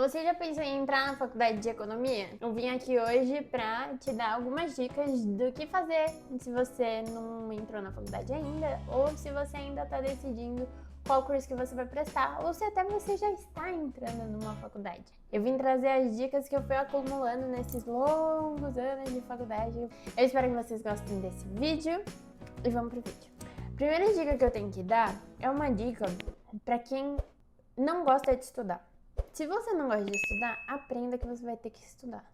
Você já pensou em entrar na faculdade de economia? Eu vim aqui hoje pra te dar algumas dicas do que fazer se você não entrou na faculdade ainda, ou se você ainda tá decidindo qual curso que você vai prestar, ou se até você já está entrando numa faculdade. Eu vim trazer as dicas que eu fui acumulando nesses longos anos de faculdade. Eu espero que vocês gostem desse vídeo e vamos pro vídeo. A primeira dica que eu tenho que dar é uma dica pra quem não gosta de estudar. Se você não gosta de estudar, aprenda que você vai ter que estudar.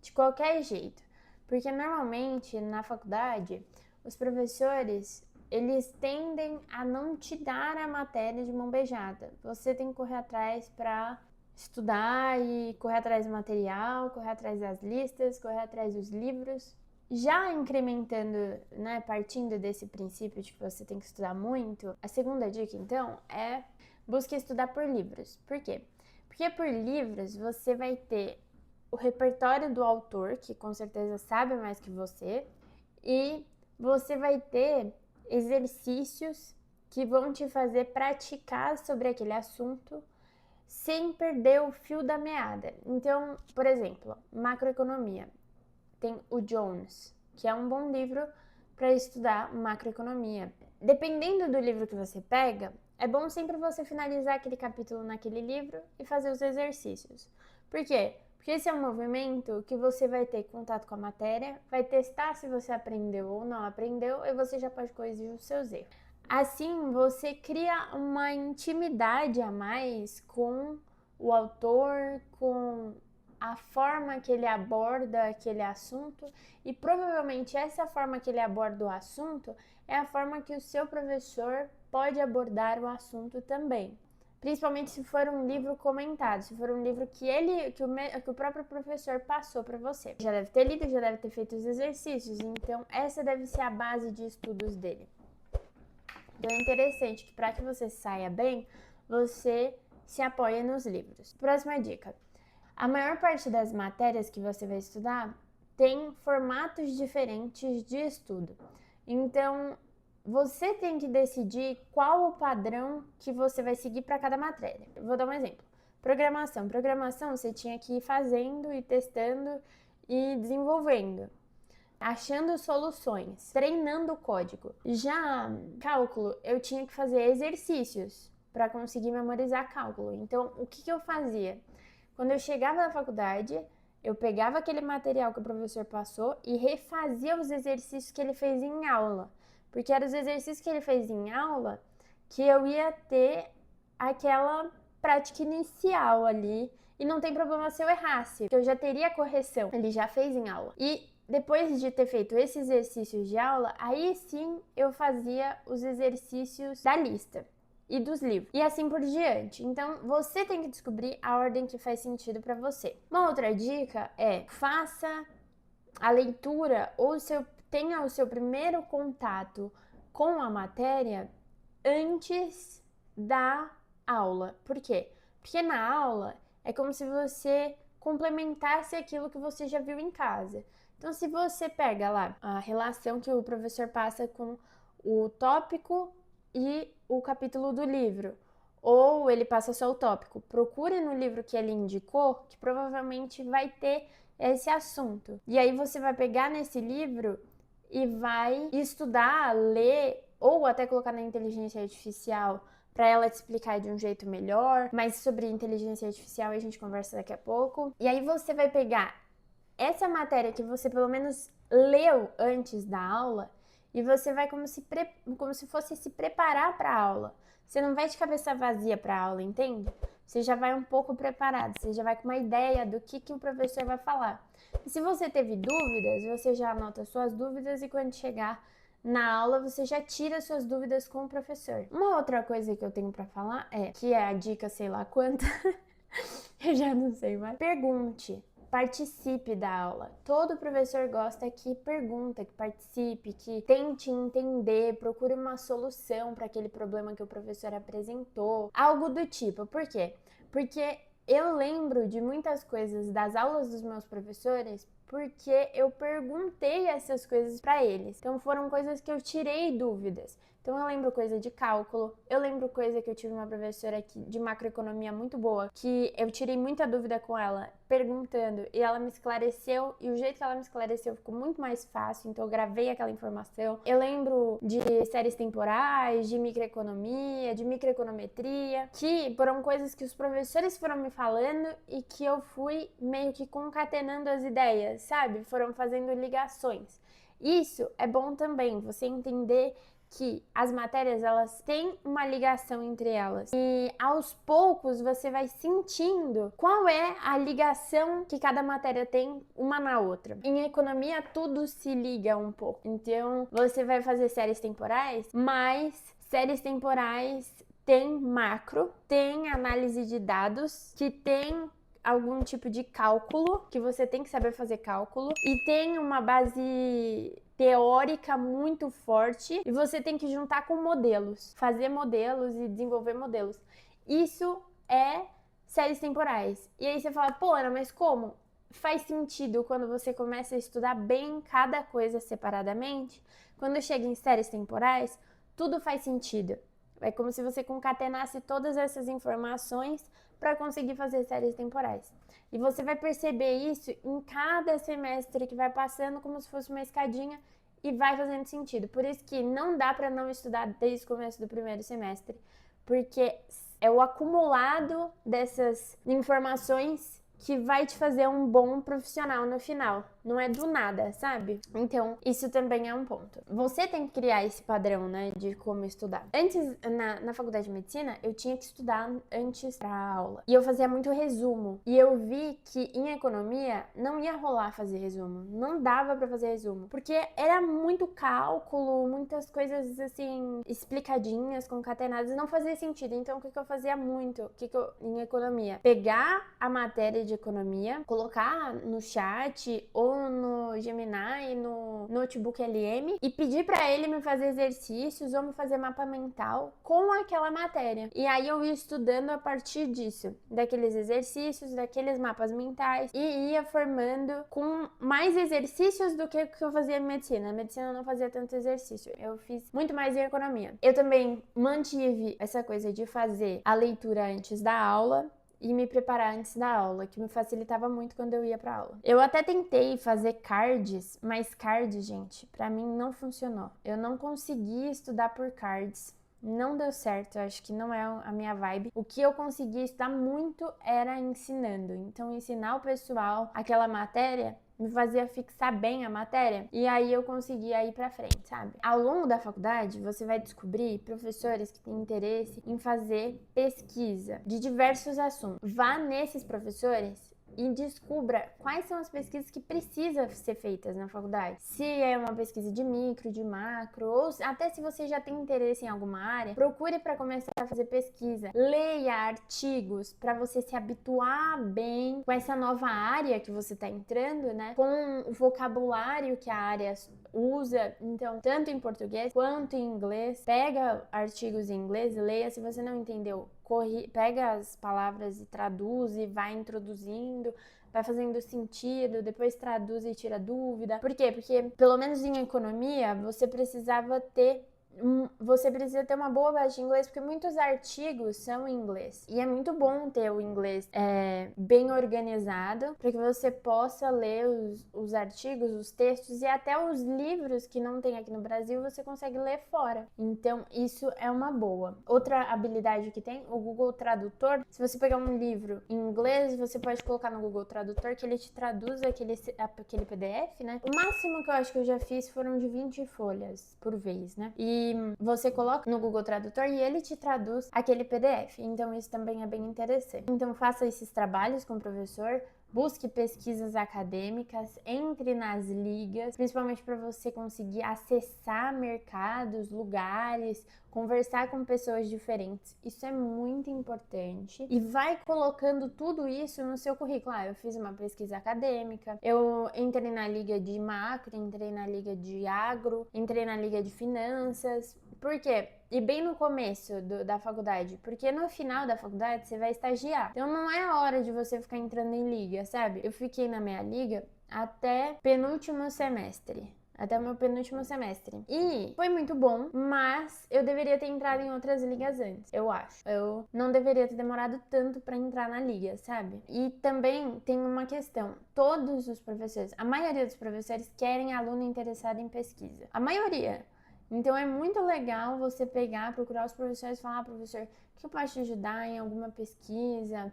De qualquer jeito. Porque normalmente na faculdade, os professores, eles tendem a não te dar a matéria de mão beijada. Você tem que correr atrás para estudar e correr atrás do material, correr atrás das listas, correr atrás dos livros. Já incrementando, partindo desse princípio de que você tem que estudar muito, a segunda dica então é busque estudar por livros. Por quê? Porque por livros você vai ter o repertório do autor, que com certeza sabe mais que você, e você vai ter exercícios que vão te fazer praticar sobre aquele assunto sem perder o fio da meada. Então, por exemplo, macroeconomia. Tem o Jones, que é um bom livro para estudar macroeconomia. Dependendo do livro que você pega, é bom sempre você finalizar aquele capítulo naquele livro e fazer os exercícios. Por quê? Porque esse é um movimento que você vai ter contato com a matéria, vai testar se você aprendeu ou não aprendeu e você já pode corrigir os seus erros. Assim, você cria uma intimidade a mais com o autor, com a forma que ele aborda aquele assunto, e provavelmente essa forma que ele aborda o assunto é a forma que o seu professor pode abordar o assunto também. Principalmente se for um livro comentado, se for um livro que o próprio professor passou para você. Já deve ter lido, já deve ter feito os exercícios, então essa deve ser a base de estudos dele. Então é interessante que para que você saia bem, você se apoia nos livros. Próxima dica. A maior parte das matérias que você vai estudar tem formatos diferentes de estudo. Então, você tem que decidir qual o padrão que você vai seguir para cada matéria. Eu vou dar um exemplo. Programação. Programação você tinha que ir fazendo e testando e desenvolvendo, achando soluções, treinando o código. Já cálculo, eu tinha que fazer exercícios para conseguir memorizar cálculo. Então, o que eu fazia? Quando eu chegava na faculdade, eu pegava aquele material que o professor passou e refazia os exercícios que ele fez em aula. Porque eram os exercícios que ele fez em aula que eu ia ter aquela prática inicial ali. E não tem problema se eu errasse, porque eu já teria a correção. Ele já fez em aula. E depois de ter feito esses exercícios de aula, aí sim eu fazia os exercícios da lista e dos livros, e assim por diante. Então, você tem que descobrir a ordem que faz sentido para você. Uma outra dica é: faça a leitura ou tenha o seu primeiro contato com a matéria antes da aula. Por quê? Porque na aula é como se você complementasse aquilo que você já viu em casa. Então, se você pega lá a relação que o professor passa com o tópico e o capítulo do livro, ou ele passa só o tópico, procure no livro que ele indicou, que provavelmente vai ter esse assunto. E aí você vai pegar nesse livro e vai estudar, ler, ou até colocar na inteligência artificial para ela te explicar de um jeito melhor. Mas sobre inteligência artificial a gente conversa daqui a pouco. E aí você vai pegar essa matéria que você pelo menos leu antes da aula e você vai como se fosse se preparar para a aula. Você não vai de cabeça vazia para a aula, entende? Você já vai um pouco preparado, você já vai com uma ideia do que o professor vai falar. E se você teve dúvidas, você já anota suas dúvidas e quando chegar na aula você já tira suas dúvidas com o professor. Uma outra coisa que eu tenho para falar que é a dica sei lá quanta, eu já não sei mais. Pergunte. Participe da aula. Todo professor gosta que pergunta, que participe, que tente entender, procure uma solução para aquele problema que o professor apresentou. Algo do tipo. Por quê? Porque eu lembro de muitas coisas das aulas dos meus professores, porque eu perguntei essas coisas para eles. Então foram coisas que eu tirei dúvidas. Então eu lembro coisa de cálculo, eu lembro coisa que eu tive uma professora aqui de macroeconomia muito boa, que eu tirei muita dúvida com ela, perguntando, e ela me esclareceu, e o jeito que ela me esclareceu ficou muito mais fácil, então eu gravei aquela informação. Eu lembro de séries temporais, de microeconomia, de microeconometria, que foram coisas que os professores foram me falando e que eu fui meio que concatenando as ideias, sabe? Foram fazendo ligações. Isso é bom também, você entender que as matérias, elas têm uma ligação entre elas. E aos poucos você vai sentindo qual é a ligação que cada matéria tem uma na outra. Em economia, tudo se liga um pouco. Então, você vai fazer séries temporais, mas séries temporais tem macro, tem análise de dados, que tem algum tipo de cálculo, que você tem que saber fazer cálculo, e tem uma base teórica muito forte, e você tem que juntar com modelos, fazer modelos e desenvolver modelos. Isso é séries temporais. E aí você fala, pô, Ana, mas como? Faz sentido quando você começa a estudar bem cada coisa separadamente. Quando chega em séries temporais, tudo faz sentido. É como se você concatenasse todas essas informações para conseguir fazer séries temporais. E você vai perceber isso em cada semestre que vai passando, como se fosse uma escadinha, e vai fazendo sentido. Por isso que não dá para não estudar desde o começo do primeiro semestre, porque é o acumulado dessas informações que vai te fazer um bom profissional no final. Não é do nada, sabe? Então, isso também é um ponto. Você tem que criar esse padrão, né, de como estudar. Antes, na faculdade de medicina, eu tinha que estudar antes pra aula. E eu fazia muito resumo. E eu vi que em economia não ia rolar fazer resumo. Não dava pra fazer resumo. Porque era muito cálculo, muitas coisas assim, explicadinhas, concatenadas. Não fazia sentido. Então, o que eu fazia muito? Em economia? Pegar a matéria de economia, colocar no chat ou no Gemini, no Notebook LM e pedir para ele me fazer exercícios ou me fazer mapa mental com aquela matéria. E aí eu ia estudando a partir disso, daqueles exercícios, daqueles mapas mentais e ia formando com mais exercícios do que o que eu fazia em medicina. Na medicina eu não fazia tanto exercício, eu fiz muito mais em economia. Eu também mantive essa coisa de fazer a leitura antes da aula e me preparar antes da aula, que me facilitava muito quando eu ia pra aula. Eu até tentei fazer cards, mas cards, gente, pra mim não funcionou. Eu não consegui estudar por cards. Não deu certo, eu acho que não é a minha vibe. O que eu consegui estudar muito era ensinando. Então, ensinar o pessoal aquela matéria me fazia fixar bem a matéria e aí eu conseguia ir pra frente, sabe? Ao longo da faculdade, você vai descobrir professores que têm interesse em fazer pesquisa de diversos assuntos. Vá nesses professores e descubra quais são as pesquisas que precisam ser feitas na faculdade. Se é uma pesquisa de micro, de macro, ou até se você já tem interesse em alguma área, procure para começar a fazer pesquisa. Leia artigos para você se habituar bem com essa nova área que você está entrando, né? Com o vocabulário que a área usa, então, tanto em português quanto em inglês. Pega artigos em inglês, leia. Se você não entendeu, pega as palavras e traduz e vai introduzindo, vai fazendo sentido, depois traduz e tira dúvida. Por quê? Porque, pelo menos em economia, você precisa ter uma boa base de inglês, porque muitos artigos são em inglês. E é muito bom ter o inglês bem organizado, para que você possa ler os artigos, os textos e até os livros que não tem aqui no Brasil, você consegue ler fora. Então, isso é uma boa. Outra habilidade que tem, o Google Tradutor. Se você pegar um livro em inglês, você pode colocar no Google Tradutor que ele te traduz aquele PDF, né? O máximo que eu acho que eu já fiz foram de 20 folhas por vez, né? E você coloca no Google Tradutor e ele te traduz aquele PDF. Então isso também é bem interessante. Então faça esses trabalhos com o professor, busque pesquisas acadêmicas, entre nas ligas, principalmente para você conseguir acessar mercados, lugares, conversar com pessoas diferentes. Isso é muito importante. E vai colocando tudo isso no seu currículo. Eu fiz uma pesquisa acadêmica, eu entrei na liga de macro, entrei na liga de agro, entrei na liga de finanças, Por quê? E bem no começo da faculdade, porque no final da faculdade você vai estagiar. Então não é a hora de você ficar entrando em liga, sabe? Eu fiquei na minha liga até penúltimo semestre. Até o meu penúltimo semestre. E foi muito bom, mas eu deveria ter entrado em outras ligas antes, eu acho. Eu não deveria ter demorado tanto pra entrar na liga, sabe? E também tem uma questão. Todos os professores, a maioria dos professores querem aluno interessado em pesquisa. A maioria. Então é muito legal você pegar, procurar os professores e falar, professor, o que eu posso te ajudar em alguma pesquisa,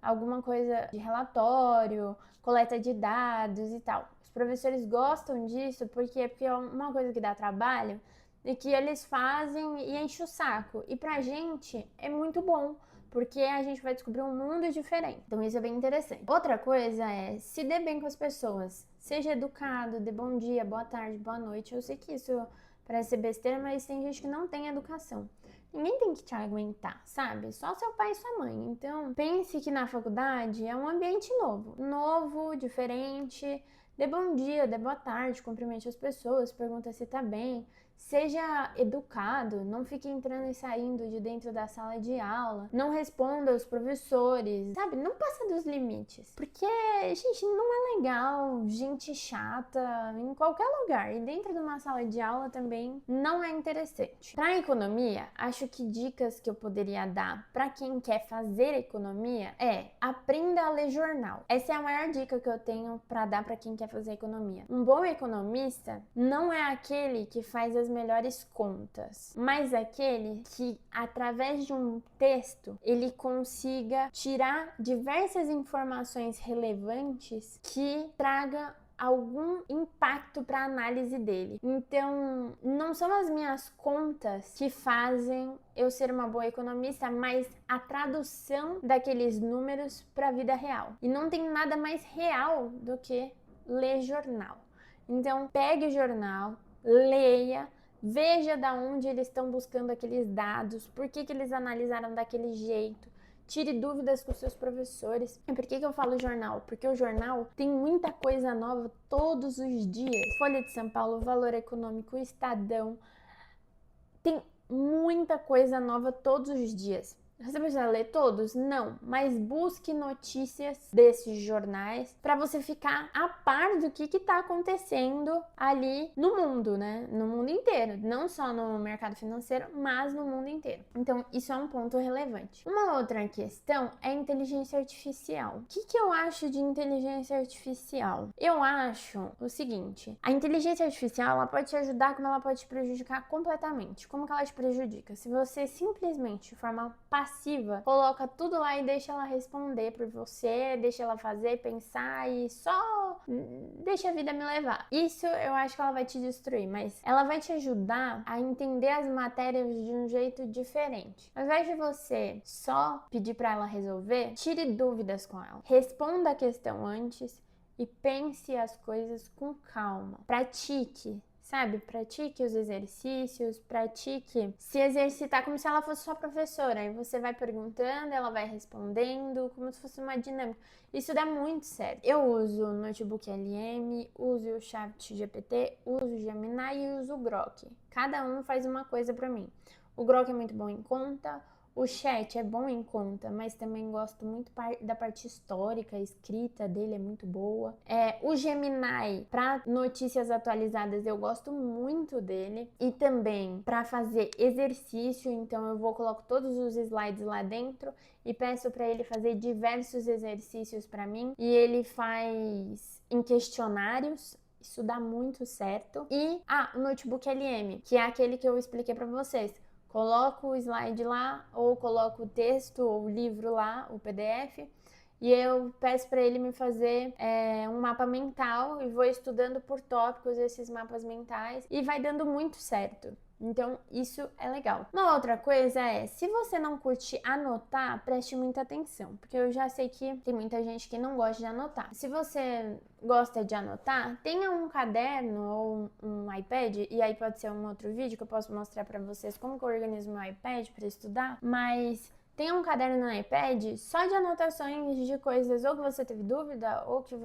alguma coisa de relatório, coleta de dados e tal. Os professores gostam disso porque é uma coisa que dá trabalho e que eles fazem e enche o saco. E pra gente é muito bom, porque a gente vai descobrir um mundo diferente. Então isso é bem interessante. Outra coisa é se dê bem com as pessoas. Seja educado, dê bom dia, boa tarde, boa noite. Eu sei que isso parece ser besteira, mas tem gente que não tem educação. Ninguém tem que te aguentar, sabe? Só seu pai e sua mãe. Então, pense que na faculdade é um ambiente novo. Novo, diferente. Dê bom dia, dê boa tarde, cumprimente as pessoas, pergunta se tá bem. Seja educado, não fique entrando e saindo de dentro da sala de aula. Não responda aos professores, sabe? Não passa dos limites. Porque, gente, não é legal gente chata em qualquer lugar. E dentro de uma sala de aula também não é interessante. Para economia, acho que dicas que eu poderia dar para quem quer fazer economia é aprenda a ler jornal. Essa é a maior dica que eu tenho para dar para quem quer fazer economia. Um bom economista não é aquele que faz as melhores contas, mas aquele que, através de um texto, ele consiga tirar diversas informações relevantes que traga algum impacto para a análise dele. Então, não são as minhas contas que fazem eu ser uma boa economista, mas a tradução daqueles números para a vida real. E não tem nada mais real do que ler jornal. Então, pegue o jornal, leia, veja da onde eles estão buscando aqueles dados, por que eles analisaram daquele jeito. Tire dúvidas com seus professores. E por que eu falo jornal? Porque o jornal tem muita coisa nova todos os dias. Folha de São Paulo, Valor Econômico, Estadão. Tem muita coisa nova todos os dias. Você precisa ler todos? Não, mas busque notícias desses jornais para você ficar a par do que está acontecendo ali no mundo, né? No mundo inteiro, não só no mercado financeiro, mas no mundo inteiro. Então, isso é um ponto relevante. Uma outra questão é inteligência artificial. O que eu acho de inteligência artificial? Eu acho o seguinte, a inteligência artificial, ela pode te ajudar como ela pode te prejudicar completamente. Como que ela te prejudica? Se você simplesmente de forma passiva, coloca tudo lá e deixa ela responder por você, deixa ela fazer, pensar e só deixa a vida me levar. Isso eu acho que ela vai te destruir, mas ela vai te ajudar a entender as matérias de um jeito diferente. Ao invés de você só pedir para ela resolver, tire dúvidas com ela. Responda a questão antes e pense as coisas com calma. Pratique. Sabe, pratique os exercícios, pratique se exercitar como se ela fosse sua professora. Aí você vai perguntando, ela vai respondendo, como se fosse uma dinâmica. Isso dá muito certo. Eu uso o Notebook LM, uso o ChatGPT, uso o Gemini e uso o Grok. Cada um faz uma coisa pra mim. O Grok é muito bom em conta, o chat é bom em conta, mas também gosto muito da parte histórica, a escrita dele é muito boa. O Gemini, para notícias atualizadas, eu gosto muito dele. E também para fazer exercício, então coloco todos os slides lá dentro e peço para ele fazer diversos exercícios para mim. E ele faz em questionários. Isso dá muito certo. E o Notebook LM, que é aquele que eu expliquei para vocês. Coloco o slide lá, ou coloco o texto ou o livro lá, o PDF, e eu peço para ele me fazer um mapa mental e vou estudando por tópicos esses mapas mentais e vai dando muito certo. Então, isso é legal. Uma outra coisa é, se você não curte anotar, preste muita atenção, porque eu já sei que tem muita gente que não gosta de anotar. Se você gosta de anotar, tenha um caderno ou um iPad, e aí pode ser um outro vídeo que eu posso mostrar pra vocês como que eu organizo meu iPad para estudar, mas tem um caderno no iPad só de anotações de coisas ou que você teve dúvida, ou que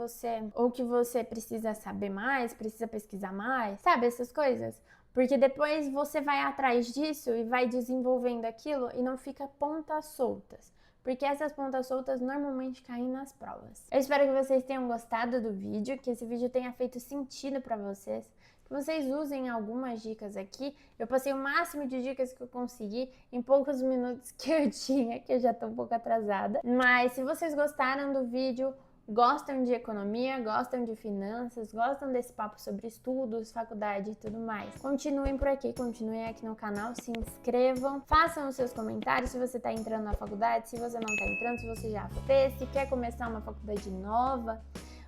você precisa saber mais, precisa pesquisar mais, sabe, essas coisas? Porque depois você vai atrás disso e vai desenvolvendo aquilo e não fica pontas soltas. Porque essas pontas soltas normalmente caem nas provas. Eu espero que vocês tenham gostado do vídeo, que esse vídeo tenha feito sentido para vocês, que vocês usem algumas dicas aqui. Eu passei o máximo de dicas que eu consegui em poucos minutos que eu tinha, que eu já tô um pouco atrasada. Mas se vocês gostaram do vídeo, gostam de economia, gostam de finanças, gostam desse papo sobre estudos, faculdade e tudo mais, continuem por aqui, continuem aqui no canal, se inscrevam, façam os seus comentários se você está entrando na faculdade, se você não está entrando, se você já fez, se quer começar uma faculdade nova,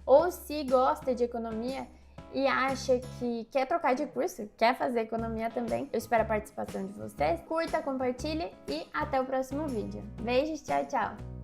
ou se gosta de economia e acha que quer trocar de curso, quer fazer economia também. Eu espero a participação de vocês, curta, compartilhe e até o próximo vídeo. Beijos, tchau, tchau!